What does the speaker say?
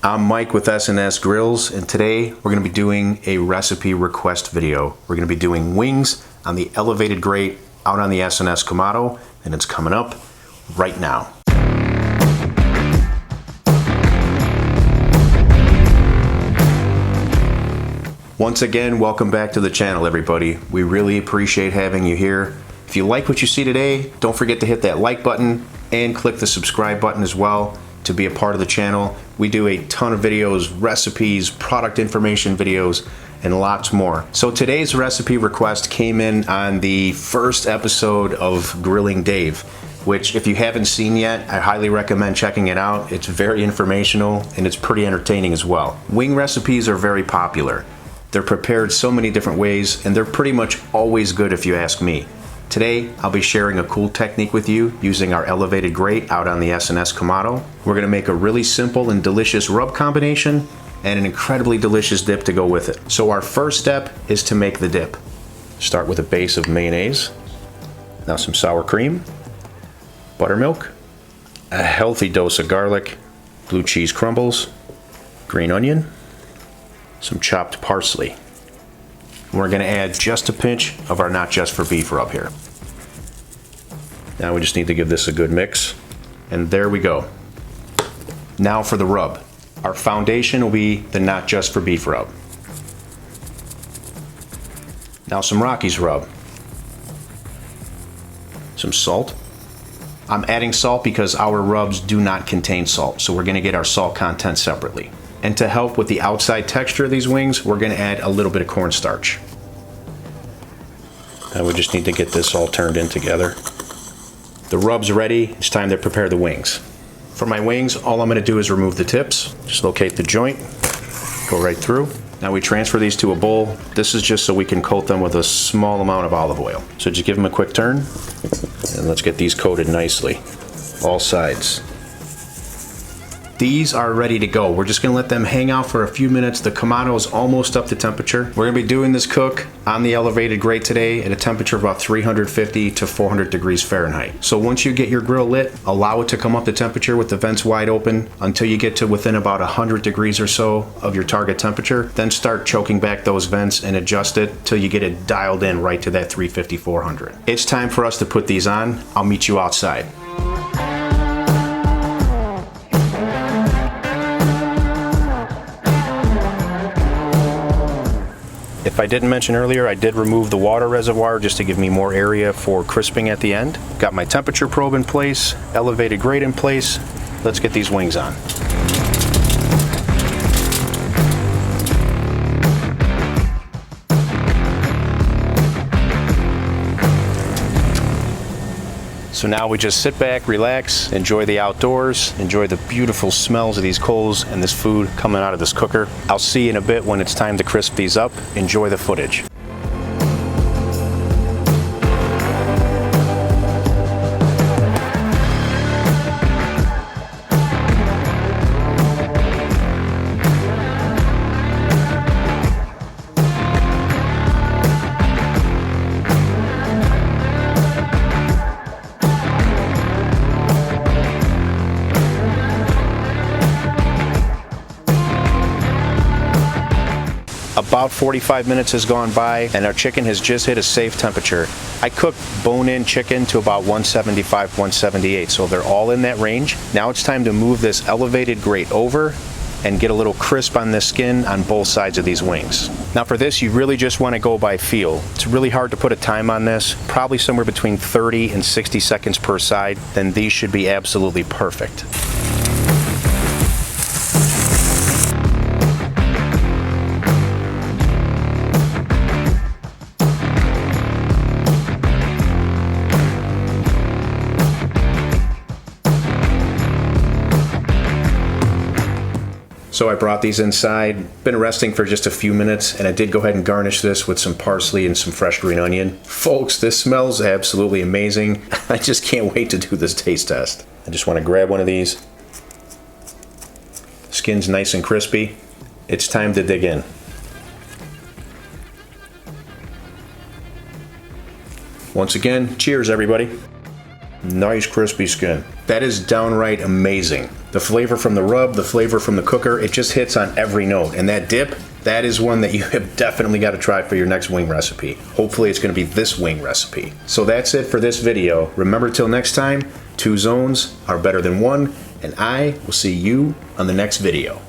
I'm Mike with S&S Grills, and today we're going to be doing a recipe request video. We're going to be doing wings on the Elevated Grate out on the S&S Kamado, and it's coming up right now. Once again, welcome back to the channel, everybody. We really appreciate having you here. If you like what you see today, don't forget to hit that like button and click the subscribe button as well to be a part of the channel. We do a ton of videos, recipes, product information videos, and lots more. So today's recipe request came in on the first episode of Grilling Dave, which if you haven't seen yet, I highly recommend checking it out. It's very informational and it's pretty entertaining as well. Wing recipes are very popular. They're prepared so many different ways, and they're pretty much always good if you ask me. Today, I'll be sharing a cool technique with you using our Elevated Grate out on the S&S Kamado. We're gonna make a really simple and delicious rub combination and an incredibly delicious dip to go with it. So our first step is to make the dip. Start with a base of mayonnaise, now some sour cream, buttermilk, a healthy dose of garlic, blue cheese crumbles, green onion, some chopped parsley. We're going to add just a pinch of our not just for beef rub here. Now we just need to give this a good mix, and there we go. Now for the rub. Our foundation will be the not just for beef rub. Now some Rockies rub. Some salt. I'm adding salt because our rubs do not contain salt, so we're going to get our salt content separately. And to help with the outside texture of these wings, we're going to add a little bit of corn starch. Now we just need to get this all turned in together. The rub's ready. It's time to prepare the wings. For my wings, all I'm going to do is remove the tips. Just locate the joint, go right through. Now we transfer these to a bowl. This is just so we can coat them with a small amount of olive oil. So just give them a quick turn, and let's get these coated nicely, all sides. These are ready to go. We're just gonna let them hang out for a few minutes. The Kamado is almost up to temperature. We're gonna be doing this cook on the Elevated Grate today at a temperature of about 350 to 400 degrees Fahrenheit. So once you get your grill lit, allow it to come up to temperature with the vents wide open until you get to within about 100 degrees or so of your target temperature. Then start choking back those vents and adjust it till you get it dialed in right to that 350, 400. It's time for us to put these on. I'll meet you outside. If I didn't mention earlier, I did remove the water reservoir just to give me more area for crisping at the end. Got my temperature probe in place, Elevated Grate in place. Let's get these wings on. So now we just sit back, relax, enjoy the outdoors, enjoy the beautiful smells of these coals and this food coming out of this cooker. I'll see you in a bit when it's time to crisp these up. Enjoy the footage. About 45 minutes has gone by and our chicken has just hit a safe temperature. I cooked bone-in chicken to about 175, 178, so they're all in that range. Now it's time to move this Elevated Grate over and get a little crisp on the skin on both sides of these wings. Now for this, you really just want to go by feel. It's really hard to put a time on this, probably somewhere between 30 and 60 seconds per side. Then these should be absolutely perfect. So I brought these inside, been resting for just a few minutes, and I did go ahead and garnish this with some parsley and some fresh green onion. Folks, this smells absolutely amazing. I just can't wait to do this taste test. I just want to grab one of these. Skin's nice and crispy. It's time to dig in. Once again, cheers everybody. Nice crispy skin. That is downright amazing. The flavor from the rub, the flavor from the cooker, it just hits on every note. And that dip, that is one that you have definitely got to try for your next wing recipe. Hopefully it's going to be this wing recipe. So that's it for this video. Remember, till next time, 2 zones are better than 1, and I will see you on the next video.